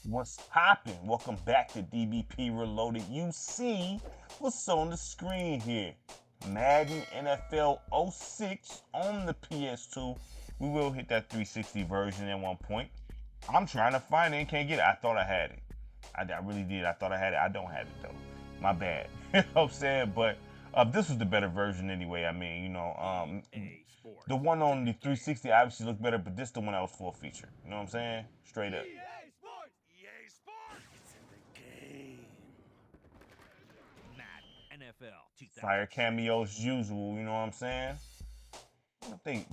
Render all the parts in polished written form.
What's poppin'? Welcome back to DBP Reloaded. You see what's on the screen here. Madden NFL 06 on the PS2. We will hit that 360 version at one point. I'm trying to find it and can't get it. I thought I had it. I really did. I thought I had it. I don't have it though. My bad. You know what I'm saying? But this was the better version anyway. I mean, the one on the 360 obviously looked better, but this the one that was full feature. You know what I'm saying? Straight up. EA Sports! It's in the game. Madden NFL Fire 2006. cameos usual, you know what I'm saying?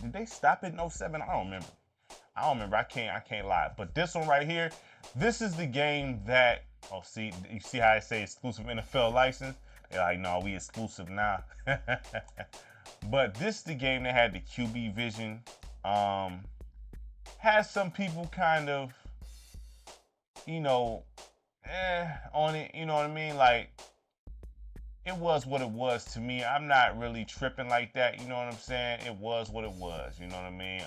Did they stop it in '07? I don't remember. I can't lie. But this one right here, this is the game that see, you see how I say exclusive NFL license? They're like, no, we exclusive now. But this is the game that had the QB vision. Has some people kind of, you know, on it, you know what I mean? Like, it was what it was to me. I'm not really tripping like that, you know what I'm saying? It was what it was, you know what I mean?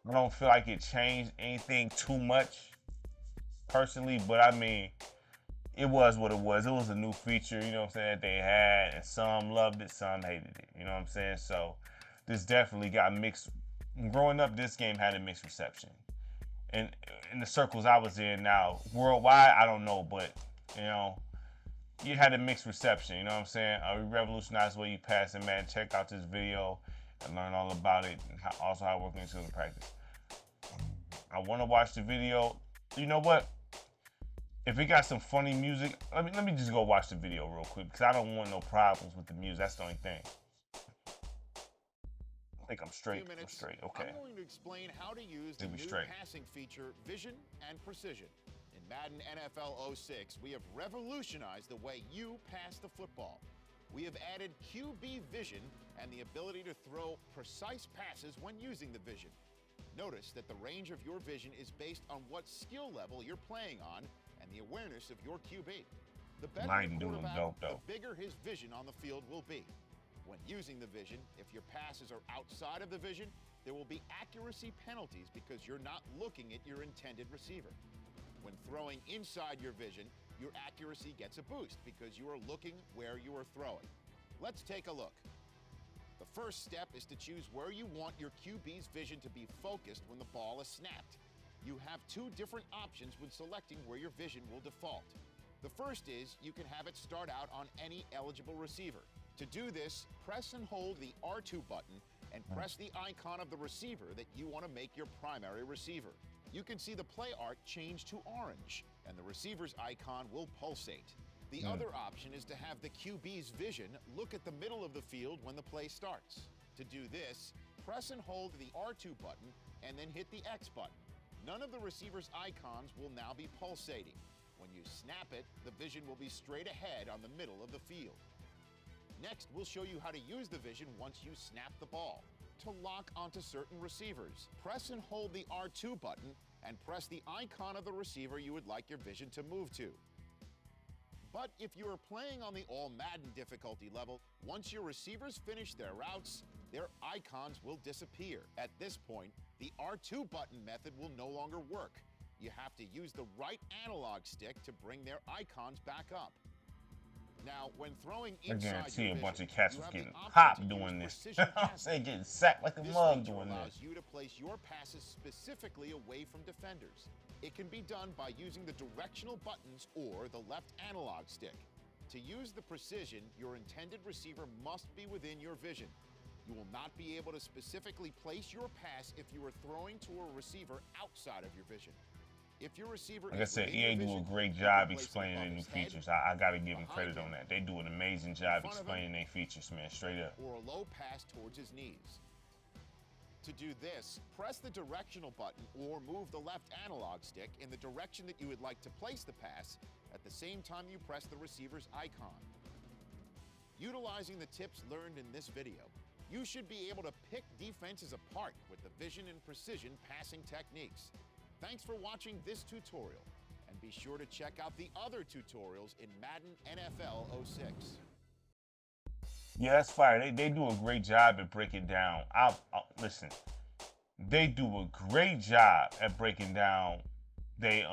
I don't feel like it changed anything too much personally, but I mean, it was what it was. It was a new feature, you know what I'm saying, that they had, and some loved it, some hated it, you know what I'm saying? So this definitely got mixed. Growing up, this game had a mixed reception. And in the circles I was in now, worldwide, I don't know, but you know, you had a mixed reception. You know what I'm saying? We revolutionized the way you pass in Madden. Check out this video and learn all about it, and also how it works into the practice. I want to watch the video. You know what? If it got some funny music, let me just go watch the video real quick because I don't want no problems with the music. That's the only thing. I think I'm straight. I'm straight. Okay. I'm going to explain how to use the Think we new straight. passing feature, Vision and Precision. In Madden NFL 06, we have revolutionized the way you pass the football. We have added QB Vision and the ability to throw precise passes when using the Vision. Notice that the range of your vision is based on what skill level you're playing on and the awareness of your QB. The better Mine the doing quarterback, dope though. the bigger his vision on the field will be. When using the vision, if your passes are outside of the vision, there will be accuracy penalties because you're not looking at your intended receiver. When throwing inside your vision, your accuracy gets a boost because you are looking where you are throwing. Let's take a look. The first step is to choose where you want your QB's vision to be focused when the ball is snapped. You have two different options when selecting where your vision will default. The first is you can have it start out on any eligible receiver. To do this, press and hold the R2 button and press the icon of the receiver that you want to make your primary receiver. You can see the play art change to orange, and the receiver's icon will pulsate. The other option is to have the QB's vision look at the middle of the field when the play starts. To do this, press and hold the R2 button and then hit the X button. None of the receiver's icons will now be pulsating. When you snap it, the vision will be straight ahead on the middle of the field. Next, we'll show you how to use the vision once you snap the ball. To lock onto certain receivers, press and hold the R2 button and press the icon of the receiver you would like your vision to move to. But if you are playing on the All Madden difficulty level, once your receivers finish their routes, their icons will disappear. At this point, the R2 button method will no longer work. You have to use the right analog stick to bring their icons back up. Now, when throwing I inside guarantee your a bunch vision, of cats you was have getting the option popped to doing use this. precision I'm passing. saying getting sacked like a This mug feature doing allows this. you to place your passes specifically away from defenders. It can be done by using the directional buttons or the left analog stick. To use the precision, your intended receiver must be within your vision. You will not be able to specifically place your pass if you are throwing to a receiver outside of your vision. If your receiver Like I is said, within EA your do a vision, great you job can place it explaining above the new his head, features. I gotta give them behind credit on him, that. They do an amazing in job front of him, explaining their features, man. Straight up. or a low pass towards his knees. To do this, press the directional button or move the left analog stick in the direction that you would like to place the pass at the same time you press the receiver's icon. Utilizing the tips learned in this video, you should be able to pick defenses apart with the vision and precision passing techniques. Thanks for watching this tutorial, and be sure to check out the other tutorials in Madden NFL 06. Yeah, that's fire. They do a great job at breaking down. Listen. They do a great job at breaking down they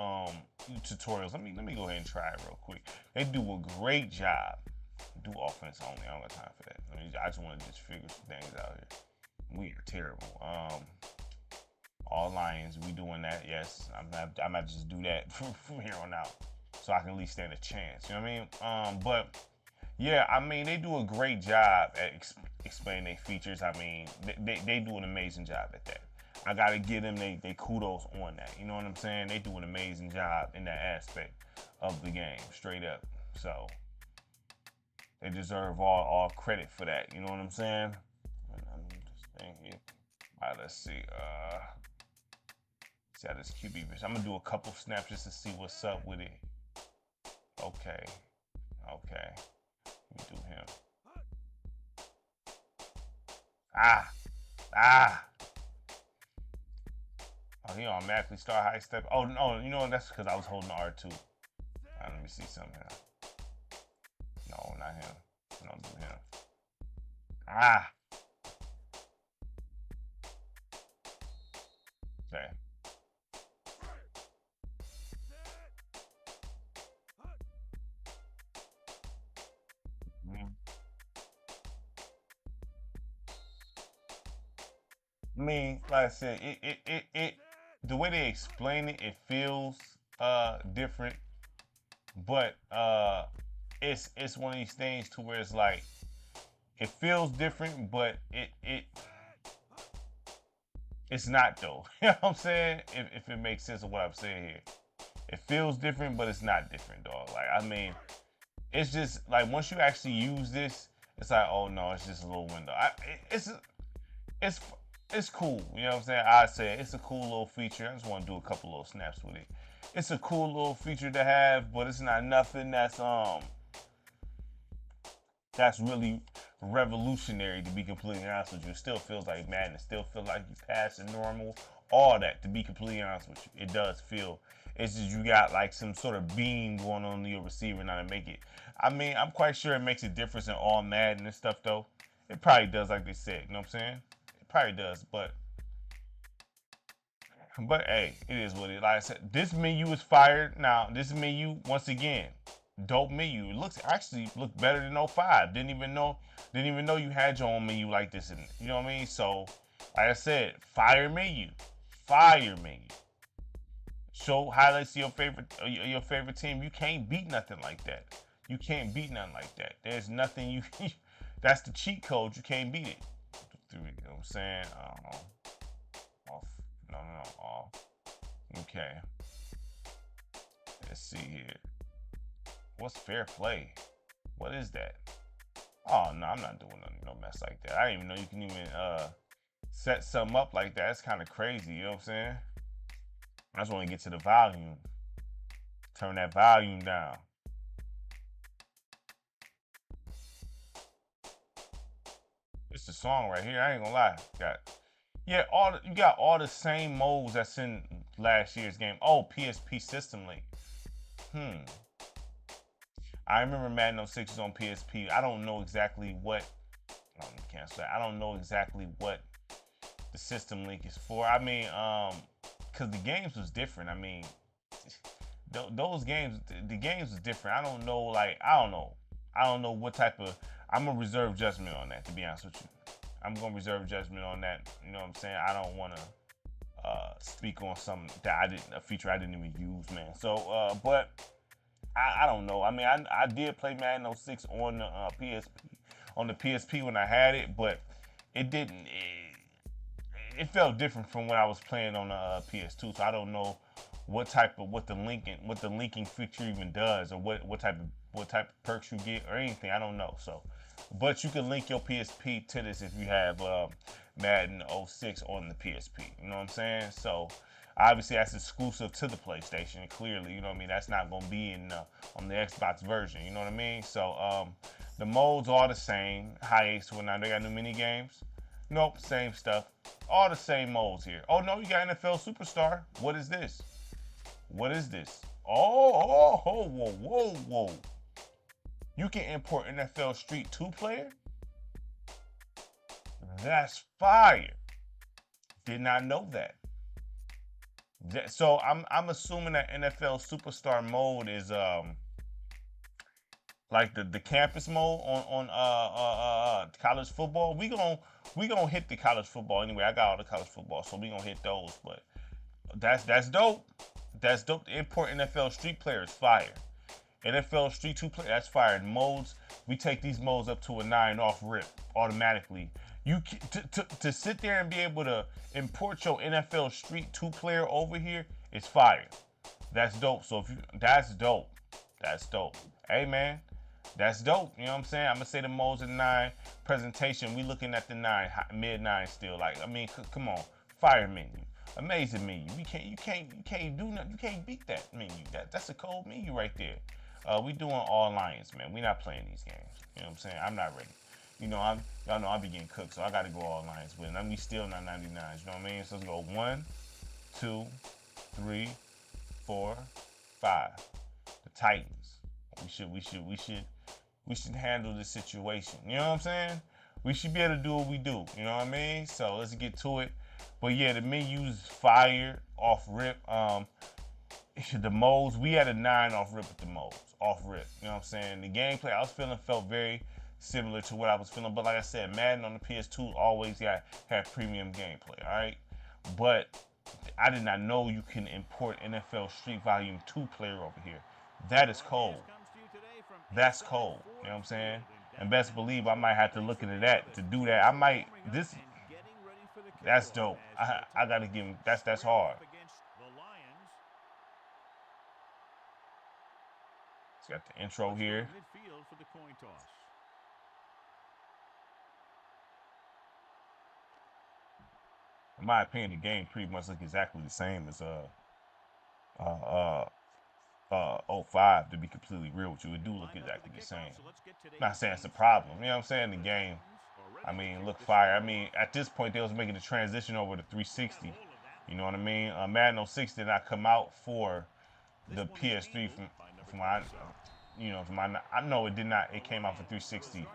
tutorials. Let me go ahead and try it real quick. They do a great job. Do offense only. I don't got time for that. I just want to just figure some things out here. We are terrible. All Lions, we doing that. Yes, I might just do that from here on out, so I can at least stand a chance. You know what I mean? But yeah, I mean they do a great job at explaining their features. I mean they do an amazing job at that. I gotta give them they kudos on that. You know what I'm saying? They do an amazing job in that aspect of the game, straight up. So they deserve all credit for that. You know what I'm saying? Here. All right, let's see. See how this QB bitch. I'm gonna do a couple snaps just to see what's up with it. Okay. Let me do him. Oh, he automatically start high step. Oh no, you know that's because I was holding the R2. Let me see something here. No, not him. No, do him. Okay. I mean, like I said, it the way they explain it, it feels different, but it's one of these things to where it's like it feels different, but it's not though. You know what I'm saying? If it makes sense of what I'm saying here, it feels different, but it's not different, dog. Like I mean, it's just like once you actually use this, it's like oh no, it's just a little window. It's cool. You know what I'm saying? I say it's a cool little feature. I just want to do a couple little snaps with it. It's a cool little feature to have, but it's not nothing that's really revolutionary, to be completely honest with you. It still feels like Madden. It still feels like you passing normal. All that, to be completely honest with you. It does feel. It's just you got like some sort of beam going on your receiver now to make it. I mean, I'm quite sure it makes a difference in all Madden and stuff though. It probably does, like they said. You know what I'm saying? It probably does, but hey, it is what it is. Like I said, this menu is fired. Now, this menu, once again, dope menu. It looks actually look better than 05. Didn't even know you had your own menu like this in it. You know what I mean? So, like I said, fire menu. Fire menu. Show highlights of your favorite team. You can't beat nothing like that. You can't beat nothing like that. There's nothing you that's the cheat code. You can't beat it. You know what I'm saying? Off. No. Off. Okay. Let's see here. What's fair play? What is that? Oh no, I'm not doing no mess like that. I didn't even know you can even set something up like that. It's kind of crazy, you know what I'm saying? I just want to get to the volume. Turn that volume down. It's the song right here. I ain't gonna lie. You got all the same modes that's in last year's game. Oh, PSP System Link. I remember Madden 06 was on PSP. I don't know exactly what. Oh, cancel that. I don't know exactly what the System Link is for. I mean, because the games was different. I mean, those games, the games was different. I don't know. I don't know what type of. I'm gonna reserve judgment on that. To be honest with you, I'm gonna reserve judgment on that. You know what I'm saying? I don't want to speak on something that a feature I didn't even use, man. So, but I don't know. I mean, I did play Madden 06 on the PSP when I had it, but it didn't. It felt different from when I was playing on the PS2. So I don't know what the linking feature even does, or what type of perks you get or anything. I don't know. So, but you can link your PSP to this if you have Madden 06 on the PSP. You know what I'm saying? So obviously that's exclusive to the PlayStation. Clearly, you know what I mean. That's not gonna be on the Xbox version. You know what I mean? So the modes are the same. High Ace when they got new mini games. Nope, same stuff. All the same modes here. Oh no, you got NFL Superstar. What is this? What is this? Whoa. You can import NFL Street 2 player? That's fire. Did not know that. So I'm assuming that NFL Superstar mode is like the campus mode on college football. We gonna hit the college football anyway. I got all the college football, so we gonna hit those. But that's dope. That's dope. The import NFL Street Player is fire. NFL Street 2 Player, that's fire. Modes, we take these modes up to a 9 off rip automatically. To sit there and be able to import your NFL Street 2 Player over here is fire. That's dope. So if you, that's dope. That's dope. Hey man, that's dope. You know what I'm saying? I'm gonna say the modes at 9. Presentation, we looking at the 9, mid 9 still. Like, I mean, come on, fire menu. Amazing menu. You can't do nothing. You can't beat that menu. That's a cold menu right there. We doing all alliance, man. We not playing these games. You know what I'm saying? I'm not ready. You know, y'all know I be getting cooked, so I gotta go all alliance with it. And we still not 99s. You know what I mean? So let's go 1, 2, 3, 4, 5. The Titans. We should handle this situation. You know what I'm saying? We should be able to do what we do. You know what I mean? So let's get to it. But yeah, the menu's fire off rip. The modes, we had a 9 off rip with the modes. Off rip. You know what I'm saying? The gameplay I was feeling felt very similar to what I was feeling. But like I said, Madden on the PS2 always had premium gameplay, alright? But I did not know you can import NFL Street Volume 2 player over here. That is cold. That's cold. You know what I'm saying? And best believe I might have to look into that to do that. I might that's dope. I gotta give him that's hard. It's got the intro here. In my opinion, the game pretty much looks exactly the same as 05, to be completely real with you. It do look exactly the same. Not saying it's a problem. You know what I'm saying? The game, I mean, look fire. I mean, at this point, they was making the transition over to 360. You know what I mean? Madden 06 did not come out for the PS3 from my, you know, I know it did not. It came out for 360. You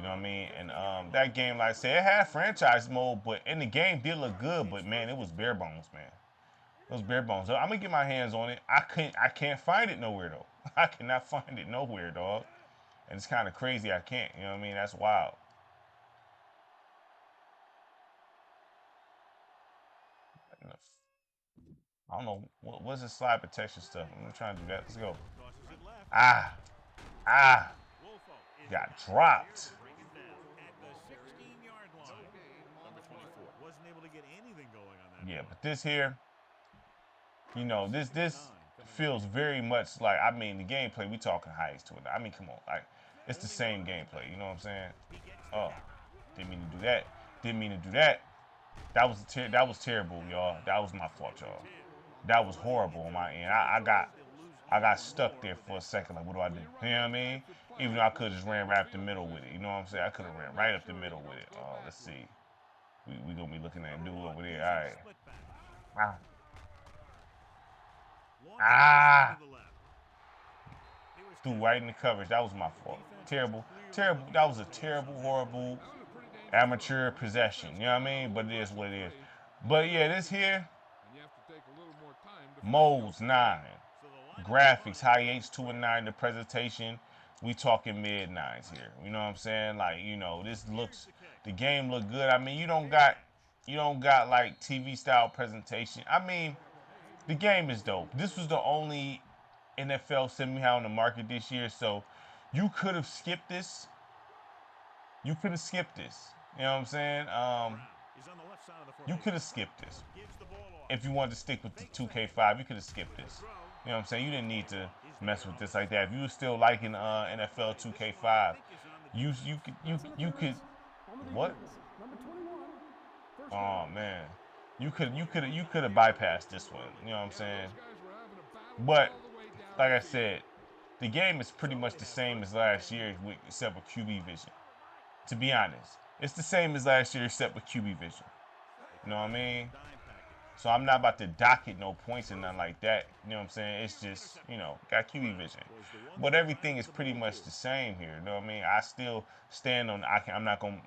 know what I mean? And that game, like I said, it had franchise mode, and the game did look good, but man, it was bare bones, man. It was bare bones. I'm gonna get my hands on it. I can't find it nowhere though. I cannot find it nowhere, dog. And it's kind of crazy. I can't. You know what I mean? That's wild. I don't know what's this slide protection stuff. I'm gonna try and do that. Let's go. Got dropped. Yeah, but this here, you know, this feels very much like, I mean, the gameplay, we talking highest to it. I mean, come on, like, it's the same gameplay, you know what I'm saying? Oh, didn't mean to do that. Didn't mean to do that. That was terrible, y'all. That was my fault, y'all. That was horrible on my end. I got stuck there for a second. Like, what do I do? You know what I mean? Even though I could have just ran right up the middle with it. You know what I'm saying? I could have ran right up the middle with it. Let's see. We gonna be looking at dude over there. All right. Threw right in the coverage. That was my fault. Terrible. That was a terrible, horrible, amateur possession. You know what I mean? But it is what it is. But yeah, this here, modes 9, graphics high H2 and 9. The presentation, we talking mid 9s here. You know what I'm saying? Like, you know, the game look good. I mean, you don't got like TV style presentation. I mean, the game is dope. This was the only NFL sim we had on the market this year, so you could have skipped this. You could have skipped this. You know what I'm saying? You could have skipped this. If you wanted to stick with the 2K5, you could have skipped this. You know what I'm saying? You didn't need to mess with this like that. If you were still liking NFL 2K5, you could what? Oh man, you could have bypassed this one. You know what I'm saying? But like I said, the game is pretty much the same as last year, except with QB vision. To be honest, it's the same as last year except with QB vision. You know what I mean? So I'm not about to dock it no points and nothing like that. You know what I'm saying? It's just, you know, got QB vision. But everything is pretty much the same here. You know what I mean? I still stand on. I'm not gonna.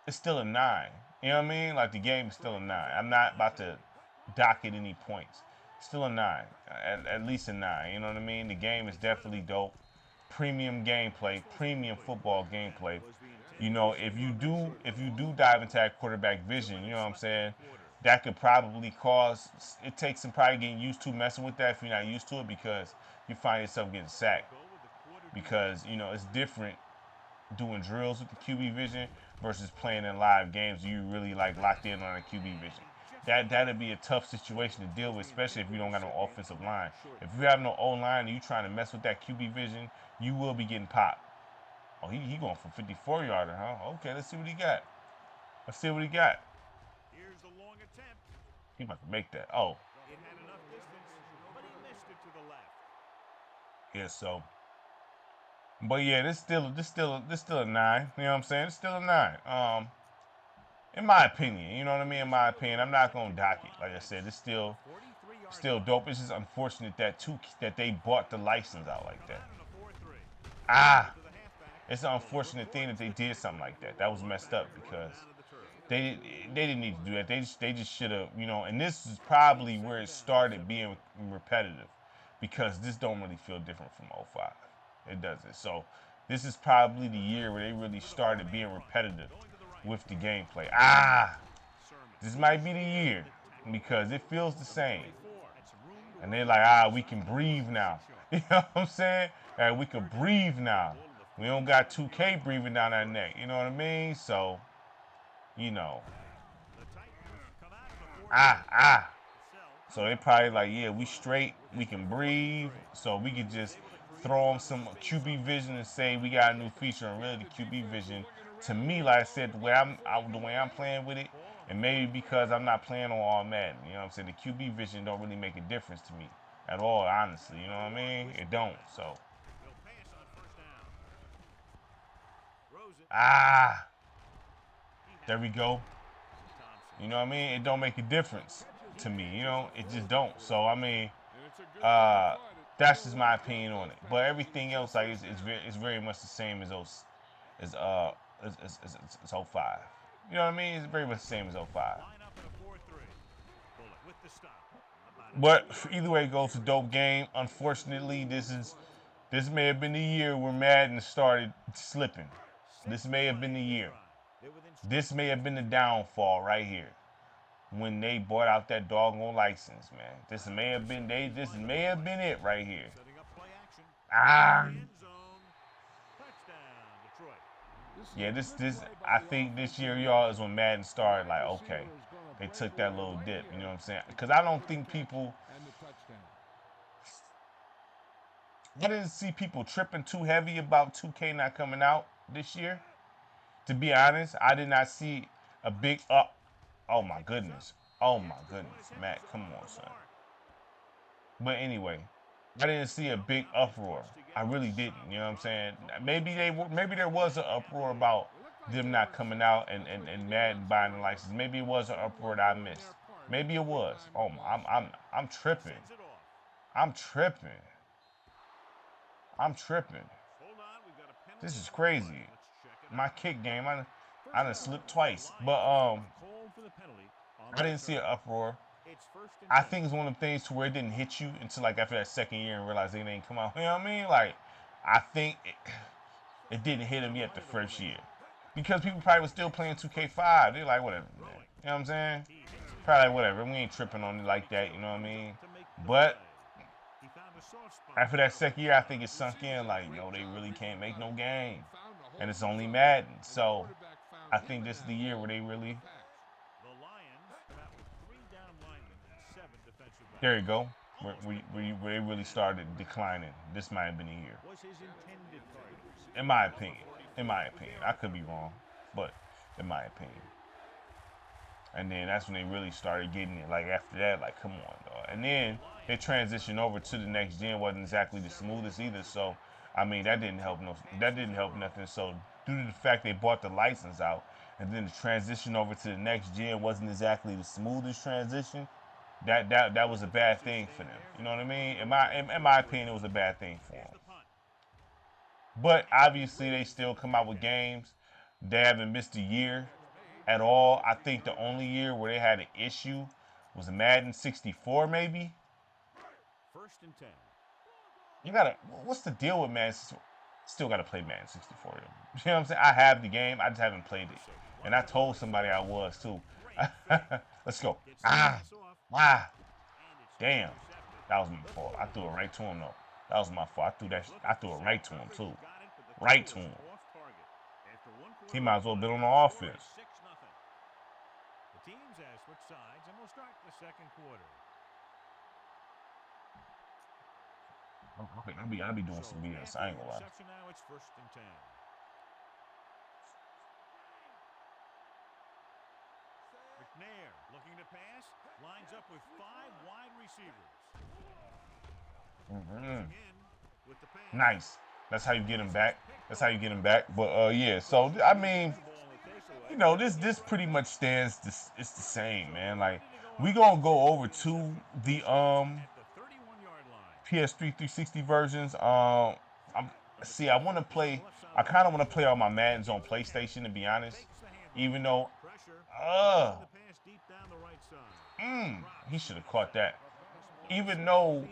It's still a 9. You know You know what I mean? Like, the game is still a 9. I'm not about to dock it any points. Still a 9. At least a 9. You know what I mean? The game is definitely dope. Premium gameplay, premium football gameplay. You know, if you do dive into that quarterback vision, you know what I'm saying? That could probably cause, it takes some probably getting used to messing with that if you're not used to it, because you find yourself getting sacked. Because, you know, it's different doing drills with the QB vision versus playing in live games. You really like locked in on a QB vision. That'd be a tough situation to deal with, especially if you don't got no offensive line. If you have no O line and you trying to mess with that QB vision, you will be getting popped. Oh, he going for 54-yarder, huh? Okay, let's see what he got. Let's see what he got. Here's the long attempt. He about to make that. Oh, It had enough distance, but he missed it to the left. yeah. So, but yeah, this still a 9. You know what I'm saying? It's still a 9. In my opinion, you know what I mean. In my opinion, I'm not gonna dock it. Like I said, it's still dope. It's just unfortunate that they bought the license out like that. Ah, it's an unfortunate thing that they did something like that. That was messed up because they didn't need to do that. They just should have, you know. And this is probably where it started being repetitive, because this don't really feel different from '05. It doesn't. So this is probably the year where they really started being repetitive with the gameplay. Ah, this might be the year because it feels the same. And they're like, we can breathe now. You know what I'm saying? We can breathe now. We don't got 2K breathing down our neck. You know what I mean? So, you know. So they probably like, yeah, we straight. We can breathe. So we could just throw them some QB vision and say we got a new feature. And really, the QB vision, to me, like I said, the way I'm playing with it, and maybe because I'm not playing on all Madden, you know what I'm saying? The QB vision don't really make a difference to me at all, honestly. You know what I mean? It don't. So. There we go. You know what I mean? It don't make a difference to me. You know, it just don't. So I mean, that's just my opinion on it. But everything else, like, it's very much the same as as 05. You know what I mean? It's very much the same as 05. But either way, it goes a dope game. Unfortunately, this may have been the year where Madden started slipping. This may have been the year. This may have been the downfall right here, when they bought out that doggone license, man. This may have been it right here. Yeah, this I think this year, y'all, is when Madden started, like, okay, they took that little dip, you know what I'm saying? Because I don't think I didn't see people tripping too heavy about 2K not coming out this year. To be honest, I did not see a big up. Oh my goodness, Matt, come on, son. But anyway, I didn't see a big uproar. I really didn't. You know what I'm saying? Maybe there was an uproar about them not coming out and Madden buying the license. Maybe it was an uproar that I missed. Maybe it was. Oh my, I'm tripping. I'm tripping. This is crazy. My kick game, I done slipped twice. But I didn't see an uproar. I think it's one of the things to where it didn't hit you until like after that second year and realize it didn't come out. You know what I mean? Like, I think it didn't hit them yet the first year. Because people probably were still playing 2K5. They're like, whatever, man. You know what I'm saying? Probably like, whatever. We ain't tripping on it like that, you know what I mean? But after that second year, I think it sunk in like, yo, they really can't make no game. And it's only Madden. So I think this is the year where they really... There you go. Where they really started declining. This might have been the year. In my opinion. I could be wrong. But in my opinion. And then that's when they really started getting it. Like, after that, like, come on, dog. And then they transitioned over to the next gen. Wasn't exactly the smoothest either. So, I mean, that didn't help nothing. So, due to the fact they bought the license out, and then the transition over to the next gen wasn't exactly the smoothest transition, that was a bad thing for them. You know what I mean? In my opinion, it was a bad thing for them. But obviously, they still come out with games. They haven't missed a year. at all. I think the only year where they had an issue was Madden 64, maybe. First and 10. You gotta. What's the deal with Madden? Still gotta play Madden 64. You know what I'm saying? I have the game. I just haven't played it. And I told somebody I was too. Let's go. Damn. That was my fault. I threw it right to him though. That was my fault. I threw it right to him too. Right to him. He might as well be on the offense. The teams have switched sides, and we'll start the second quarter. I'll be doing some BS. I ain't gonna lie. Now it's first and 10. McNair looking to pass, lines up with 5 wide receivers. With the pass. Nice. That's how you get him back. That's how you get him back. But yeah, so I mean, you know, this pretty much stands. It's the same, man. Like we gonna go over to the PS3 360 versions. I want to play. I kind of want to play all my Maddens on PlayStation, to be honest. Even though, he should have caught that. Even though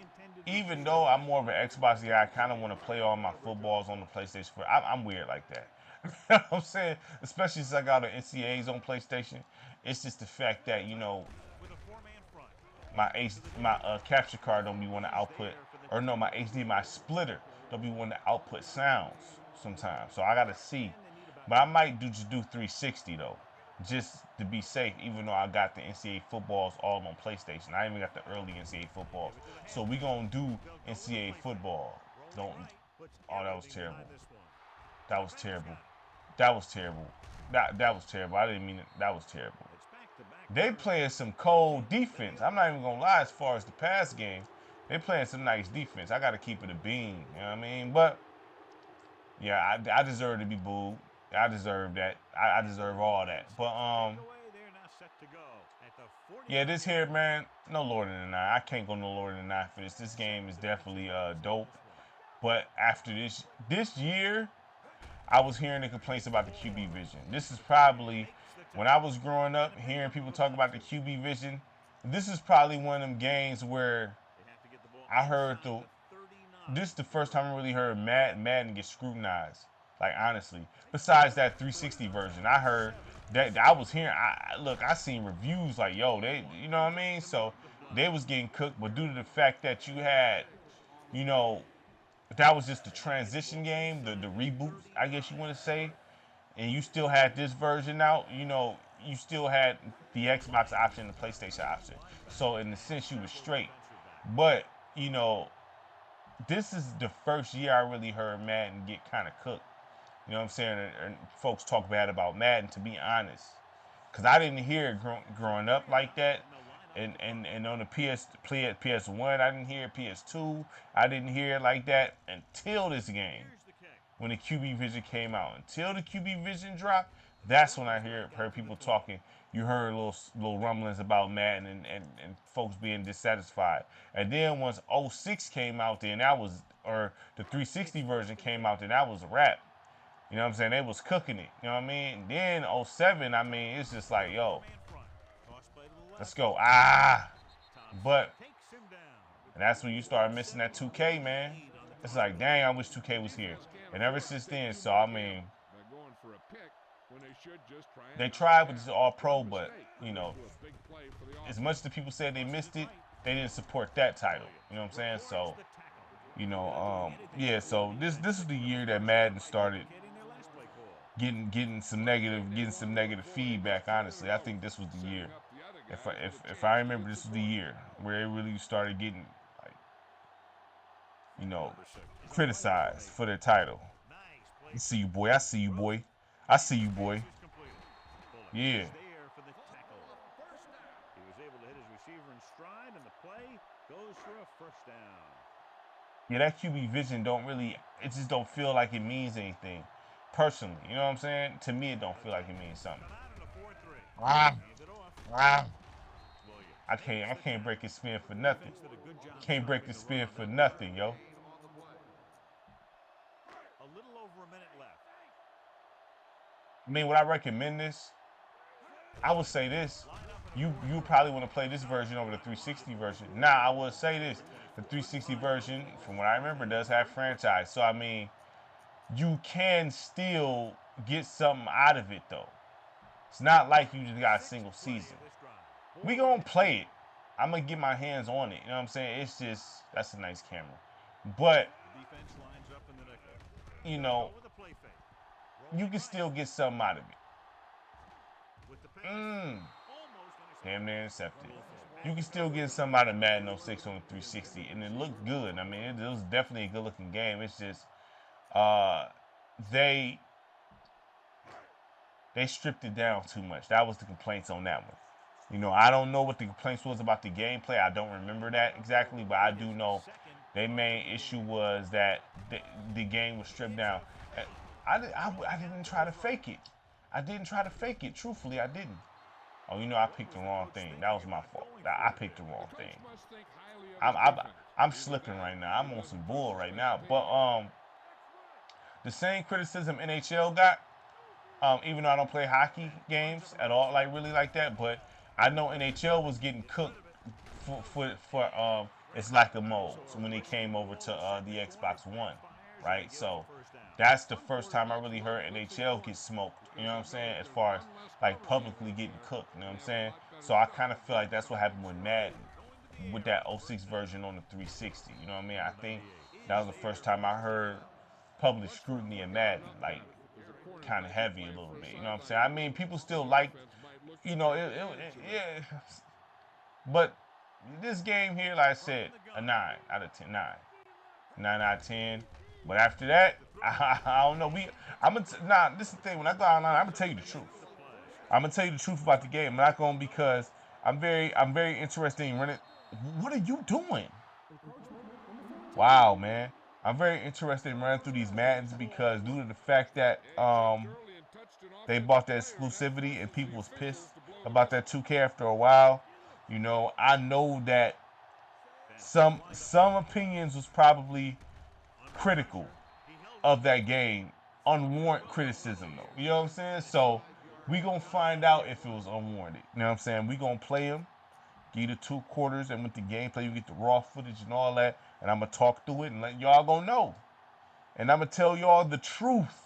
I'm more of an Xbox guy, I kind of want to play all my footballs on the PlayStation. I'm weird like that. You know what I'm saying? Especially since I got the NCAAs on PlayStation. It's just the fact that, you know, my capture card don't be want to output, or no, my HDMI splitter don't be want to output sounds sometimes. So I gotta see. But I might just do 360 though, just to be safe. Even though I got the NCAA footballs all on PlayStation, I even got the early NCAA footballs. So we gonna do NCAA football. Don't. Oh, that was terrible. That was terrible. That was terrible. That was terrible. I didn't mean it. That was terrible. They playing some cold defense. I'm not even gonna lie. As far as the pass game, they playing some nice defense. I gotta keep it a beam. You know what I mean? But yeah, I deserve to be booed. I deserve that. I deserve all that. But yeah, this here, man, no lower than a 9. I can't go no lower than a 9 for this. This game is definitely dope. But after this year, I was hearing the complaints about the QB vision. This is probably, when I was growing up, hearing people talk about the QB vision, this is probably one of them games where I heard this is the first time I really heard Madden get scrutinized. Like, honestly. Besides that 360 version, I heard that I was hearing, I seen reviews like, yo, you know what I mean? So they was getting cooked, but due to the fact that you had, you know, that was just the transition game, the reboot, I guess you want to say, and you still had this version out, you know, you still had the Xbox option and the PlayStation option. So in the sense, you were straight. But, you know, this is the first year I really heard Madden get kind of cooked. You know what I'm saying? And folks talk bad about Madden, to be honest. Because I didn't hear it growing up like that. And on the PS1, I didn't hear it. PS2, I didn't hear it like that until this game. When the QB Vision came out. Until the QB Vision dropped, that's when I heard people talking. You heard little rumblings about Madden and folks being dissatisfied. And then once 06 came out, then or the 360 version came out, then that was a wrap. You know what I'm saying? They was cooking it. You know what I mean? And then 07, I mean, it's just like, yo, let's go. But and that's when you start missing that 2K, man. It's like, dang, I wish 2K was here. And ever since then, so I mean, they tried with this All-Pro, but you know, as much as the people said they missed it, they didn't support that title. You know what I'm saying? So, you know, yeah. So this is the year that Madden started getting some negative feedback. Honestly, I think this was the year. If I remember, this was the year where it really started getting, like, you know, criticized for their title. I see you, boy. I see you, boy. I see you, boy. Yeah. Yeah, that QB vision it just don't feel like it means anything. Personally, you know what I'm saying? To me, it don't feel like it means something. I can't break his spin for nothing. Can't break his spin for nothing, yo. I mean, would I recommend this? I would say this. You probably want to play this version over the 360 version. Now, I will say this. The 360 version, from what I remember, does have franchise. So, I mean, you can still get something out of it, though. It's not like you just got a single season. We gonna play it. I'm gonna get my hands on it. You know what I'm saying? It's just, that's a nice camera. But, you know, you can still get something out of it. Damn near intercepted. You can still get something out of Madden 06 on the 360, and it looked good. I mean, it was definitely a good-looking game. It's just they stripped it down too much. That was the complaints on that one. You know, I don't know what the complaints was about the gameplay. I don't remember that exactly, but I do know their main issue was that the game was stripped down. I didn't try to fake it. I didn't try to fake it. Truthfully, I didn't. Oh, you know, I picked the wrong thing. That was my fault. I picked the wrong thing. I'm slipping right now. I'm on some bull right now. But the same criticism NHL got, even though I don't play hockey games at all, like really like that, but I know NHL was getting cooked for its lack of modes when it came over to the Xbox One, right? So that's the first time I really heard NHL get smoked. You know what I'm saying? As far as like publicly getting cooked. You know what I'm saying? So I kind of feel like that's what happened with Madden, with that 06 version on the 360. You know what I mean? I think that was the first time I heard public scrutiny of Madden, like kind of heavy a little bit. You know what I'm saying? I mean, people still like, you know, yeah. But this game here, like I said, a 9 out of 10. 9 out of 10. But after that, I don't know. This is the thing. When I go online, I'm gonna tell you the truth. I'm gonna tell you the truth about the game. I'm not gonna, because I'm very interested in running. What are you doing? Wow, man. I'm very interested in running through these Maddens because due to the fact that they bought that exclusivity and people was pissed about that 2K after a while. You know, I know that some opinions was probably critical of that game, unwarranted criticism though. You know what I'm saying? So we gonna find out if it was unwarranted. You know what I'm saying? We gonna play them, give you the 2 quarters, and with the gameplay you get the raw footage and all that, and I'm gonna talk through it and let y'all go know. And I'm gonna tell y'all the truth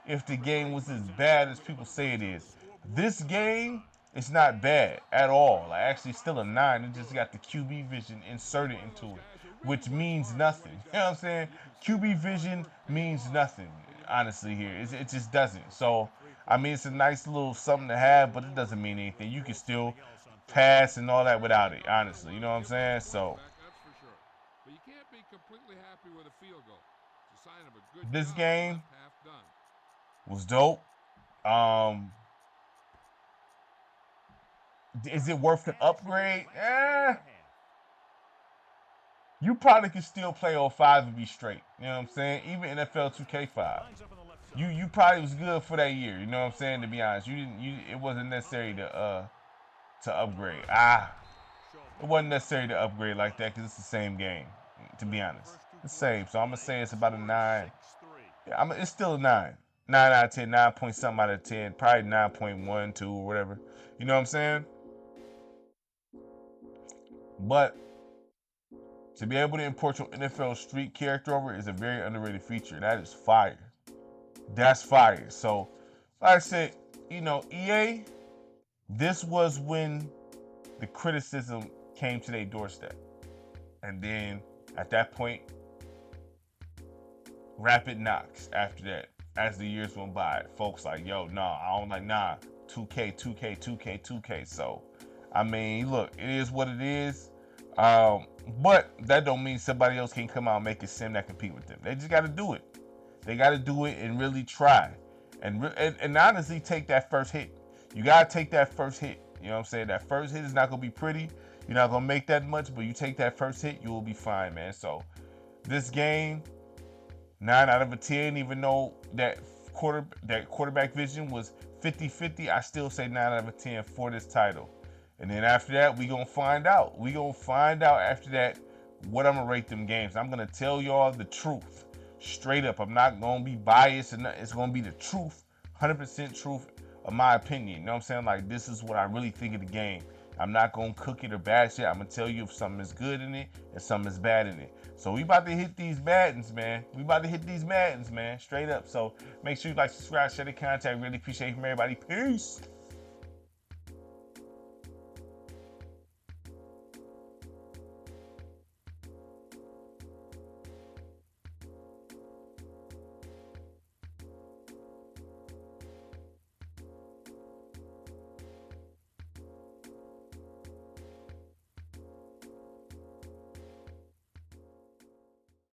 if the game was as bad as people say it is. This game is not bad at all. Like, actually still a 9. It just got the QB vision inserted into it, which means nothing. You know what I'm saying? QB vision means nothing, honestly, here. It just doesn't. So, I mean, it's a nice little something to have, but it doesn't mean anything. You can still pass and all that without it, honestly. You know what I'm saying? So, this game was dope. Is it worth the upgrade? You probably could still play 05 and be straight. You know what I'm saying? Even NFL 2K5. You probably was good for that year. You know what I'm saying? To be honest, it wasn't necessary to upgrade. It wasn't necessary to upgrade like that because it's the same game. To be honest, it's the same. So I'm gonna say it's about a 9. Yeah, it's still a 9. 9 out of 10, 9 point something out of 10, probably 9.1, 2 or whatever. You know what I'm saying? But to be able to import your NFL Street character over is a very underrated feature. That is fire. That's fire. So, like I said, you know, EA, this was when the criticism came to their doorstep. And then at that point, rapid knocks after that. As the years went by, folks like, yo, nah, I don't like, 2K, 2K, 2K, 2K. So, I mean, look, it is what it is. But that don't mean somebody else can come out and make a sim that compete with them. They just got to do it. They got to do it and really try. And honestly, take that first hit. You got to take that first hit. You know what I'm saying? That first hit is not going to be pretty. You're not going to make that much, but you take that first hit, you will be fine, man. So, this game, 9 out of 10, even though that quarterback vision was 50-50, I still say 9 out of 10 for this title. And then after that, we going to find out. We going to find out after that what I'm going to rate them games. I'm going to tell y'all the truth. Straight up. I'm not going to be biased. It's going to be the truth, 100% truth my opinion. You know what I'm saying? Like, this is what I really think of the game. I'm not gonna cook it or bash it. I'm gonna tell you if something is good in it and something is bad in it. So we about to hit these Maddens, man. Straight up. So make sure you like, subscribe, share the content. Really appreciate it from everybody. Peace.